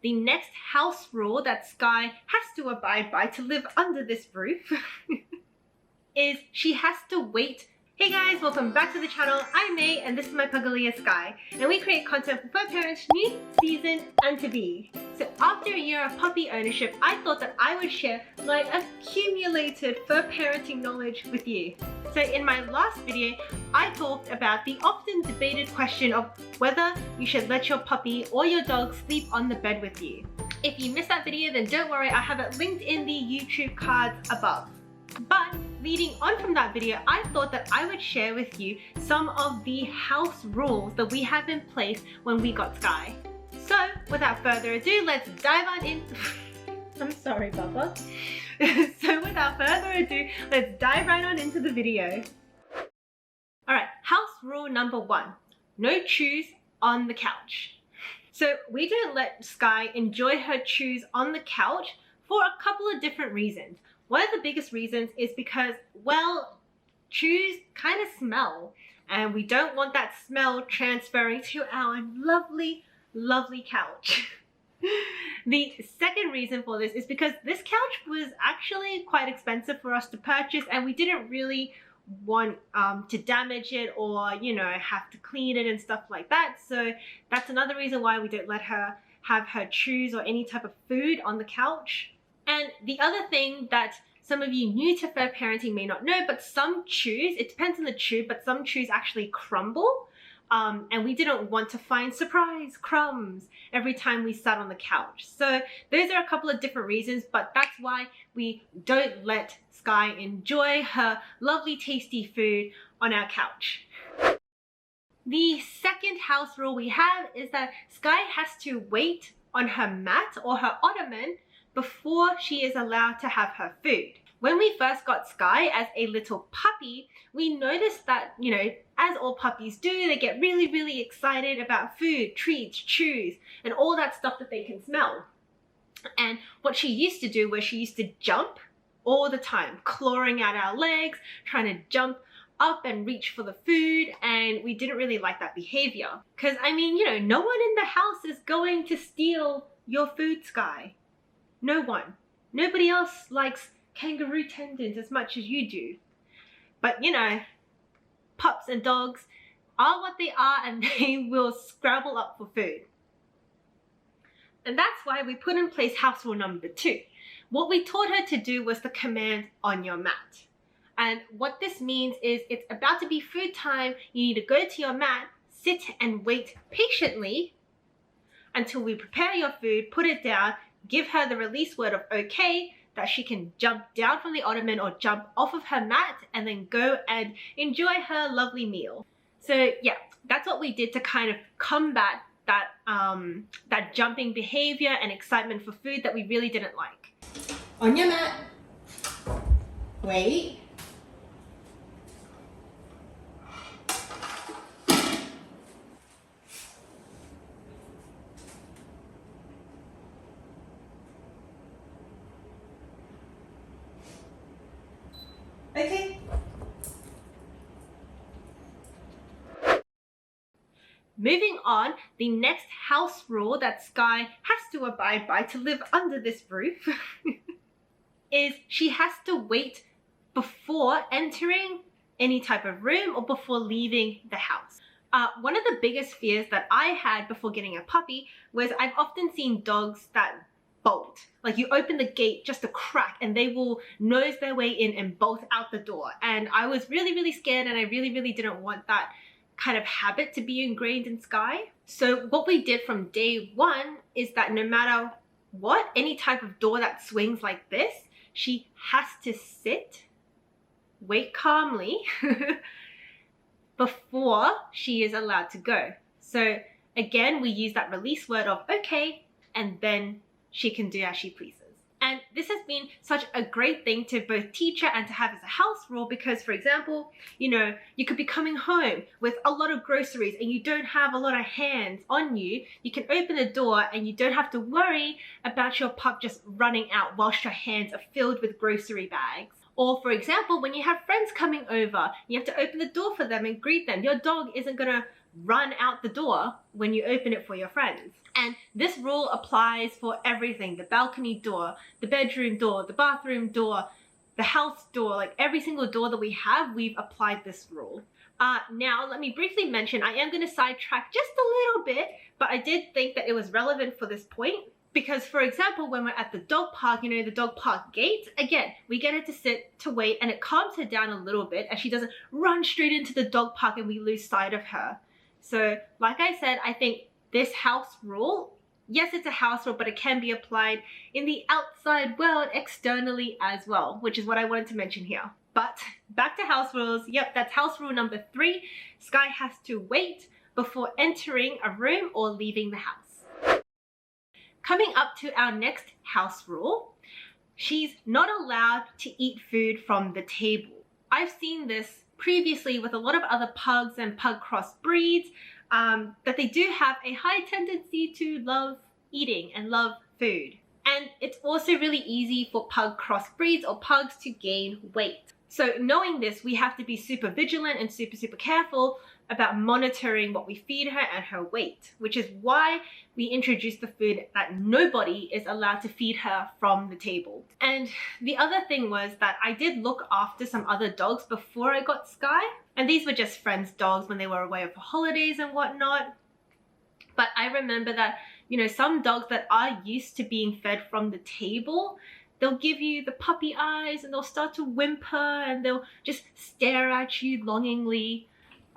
the next house rule that Sky has to abide by to live under this roof is she has to wait. Hey guys, welcome back to the channel. I'm May and this is my Pagalia Sky, and we create content for fur parents new, season and to be. So after a year of puppy ownership, I thought that I would share my accumulated fur parenting knowledge with you. So in my last video, I talked about the often debated question of whether you should let your puppy or your dog sleep on the bed with you. If you missed that video, then don't worry, I have it linked in the YouTube cards above. But leading on from that video, I thought that I would share with you some of the house rules that we have in place when we got Sky. So without further ado, let's dive on in. I'm sorry, Bubba. So without further ado, let's dive right on into the video. Alright, house rule number 1. No chews on the couch. So we don't let Sky enjoy her chews on the couch for a couple of different reasons. One of the biggest reasons is because, well, chews kind of smell, and we don't want that smell transferring to our lovely, lovely couch. The second reason for this is because this couch was actually quite expensive for us to purchase, and we didn't really want to damage it or, you know, have to clean it and stuff like that. So that's another reason why we don't let her have her chews or any type of food on the couch. And the other thing that some of you new to fur parenting may not know, but some chews, it depends on the chew, but some chews actually crumble. And we didn't want to find surprise crumbs every time we sat on the couch. So those are a couple of different reasons, but that's why we don't let Sky enjoy her lovely tasty food on our couch. The second house rule we have is that Sky has to wait on her mat or her ottoman before she is allowed to have her food. When we first got Sky as a little puppy, we noticed that, you know, as all puppies do, they get really, really excited about food, treats, chews, and all that stuff that they can smell. And what she used to do was she used to jump all the time, clawing at our legs, trying to jump up and reach for the food, and we didn't really like that behavior. Because, I mean, you know, no one in the house is going to steal your food, Sky. No one. Nobody else likes kangaroo tendons as much as you do. But, you know, pups and dogs are what they are, and they will scrabble up for food. And that's why we put in place house rule number 2. What we taught her to do was the command on your mat. And what this means is it's about to be food time. You need to go to your mat, sit and wait patiently until we prepare your food, put it down, give her the release word of okay, that she can jump down from the ottoman or jump off of her mat and then go and enjoy her lovely meal. So yeah, that's what we did to kind of combat that, that jumping behavior and excitement for food that we really didn't like. On your mat. Wait. Okay. Moving on, the next house rule that Sky has to abide by to live under this roof is she has to wait before entering any type of room or before leaving the house. One of the biggest fears that I had before getting a puppy was I've often seen dogs that bolt. Like, you open the gate just a crack and they will nose their way in and bolt out the door. And I was really, really scared, and I really, really didn't want that kind of habit to be ingrained in Sky. So what we did from day 1 is that no matter what, any type of door that swings like this, she has to sit, wait calmly before she is allowed to go. So again, we use that release word of okay, and then she can do as she pleases. And this has been such a great thing to both teach her and to have as a house rule, because, for example, you know, you could be coming home with a lot of groceries and you don't have a lot of hands on you. You can open the door and you don't have to worry about your pup just running out whilst your hands are filled with grocery bags. Or, for example, when you have friends coming over, you have to open the door for them and greet them. Your dog isn't gonna run out the door when you open it for your friends. And this rule applies for everything: the balcony door, the bedroom door, the bathroom door, the house door. Like every single door that we have, we've applied this rule. Now, let me briefly mention, I am going to sidetrack just a little bit, but I did think that it was relevant for this point. Because, for example, when we're at the dog park, you know, the dog park gate, again, we get her to sit, to wait, and it calms her down a little bit as she doesn't run straight into the dog park and we lose sight of her. So, like I said, I think this house rule, yes, it's a house rule, but it can be applied in the outside world externally as well, which is what I wanted to mention here. But back to house rules. Yep, that's house rule number 3. Sky has to wait before entering a room or leaving the house. Coming up to our next house rule, she's not allowed to eat food from the table. I've seen this previously with a lot of other pugs and pug cross breeds, that they do have a high tendency to love eating and love food. And it's also really easy for pug cross breeds or pugs to gain weight. So knowing this, we have to be super vigilant and super careful about monitoring what we feed her and her weight, which is why we introduced the food that nobody is allowed to feed her from the table. And the other thing was that I did look after some other dogs before I got Sky, and these were just friends' dogs when they were away for holidays and whatnot. But I remember that, you know, some dogs that are used to being fed from the table, they'll give you the puppy eyes and they'll start to whimper and they'll just stare at you longingly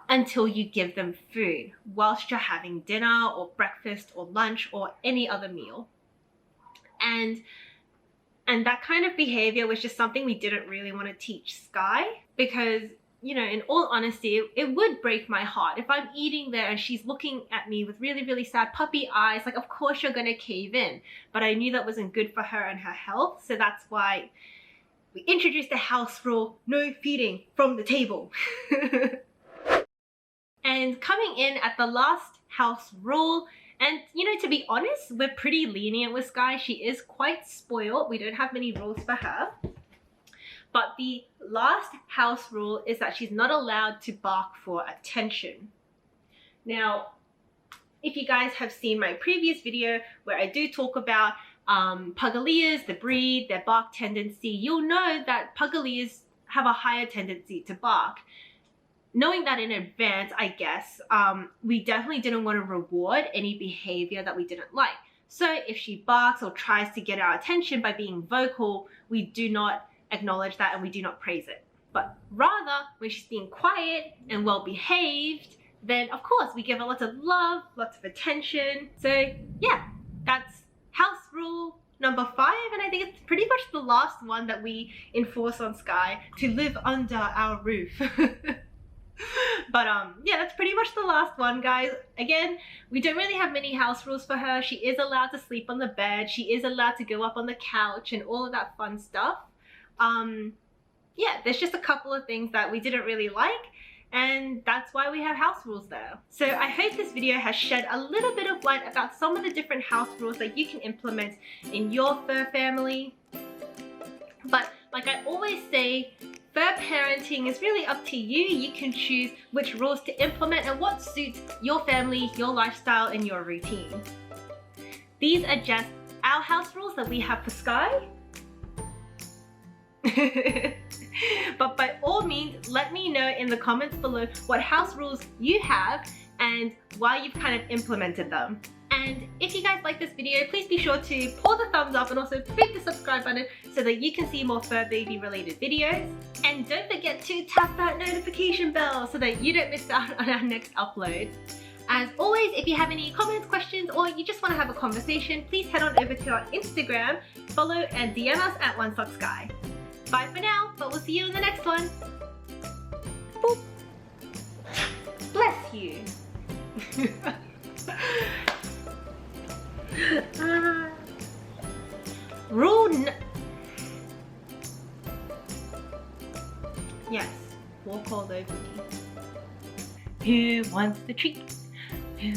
until you give them food whilst you're having dinner or breakfast or lunch or any other meal. And that kind of behavior was just something we didn't really want to teach Sky, because, you know, in all honesty, it would break my heart if I'm eating there and she's looking at me with really sad puppy eyes. Like, of course you're gonna cave in, but I knew that wasn't good for her and her health, so that's why we introduced the house rule: no feeding from the table. And coming in at the last house rule, and you know, to be honest, we're pretty lenient with Sky. She is quite spoiled. We don't have many rules for her. But the last house rule is that she's not allowed to bark for attention. Now, if you guys have seen my previous video where I do talk about Pugalias, the breed, their bark tendency, you'll know that Pugalias have a higher tendency to bark. Knowing that in advance, I guess, we definitely didn't want to reward any behavior that we didn't like. So if she barks or tries to get our attention by being vocal, we do not acknowledge that and we do not praise it. But rather, when she's being quiet and well behaved, then of course we give her lots of love, lots of attention. So yeah, that's house rule number 5, and I think it's pretty much the last one that we enforce on Sky, to live under our roof. But yeah, that's pretty much the last one, guys. Again, we don't really have many house rules for her. She is allowed to sleep on the bed, she is allowed to go up on the couch and all of that fun stuff. Yeah, there's just a couple of things that we didn't really like, and that's why we have house rules there. So I hope this video has shed a little bit of light about some of the different house rules that you can implement in your fur family. But like I always say, fur parenting is really up to you. You can choose which rules to implement and what suits your family, your lifestyle, and your routine. These are just our house rules that we have for Sky. But by all means, let me know in the comments below what house rules you have and why you've kind of implemented them. And if you guys like this video, please be sure to pull the thumbs up and also click the subscribe button so that you can see more fur baby related videos. And don't forget to tap that notification bell so that you don't miss out on our next upload. As always, if you have any comments, questions, or you just want to have a conversation, please head on over to our Instagram, follow and DM us at OneSockSky. Bye for now, but we'll see you in the next one. Boop. Bless you. Yes, walk all over me. Who wants the treat? Who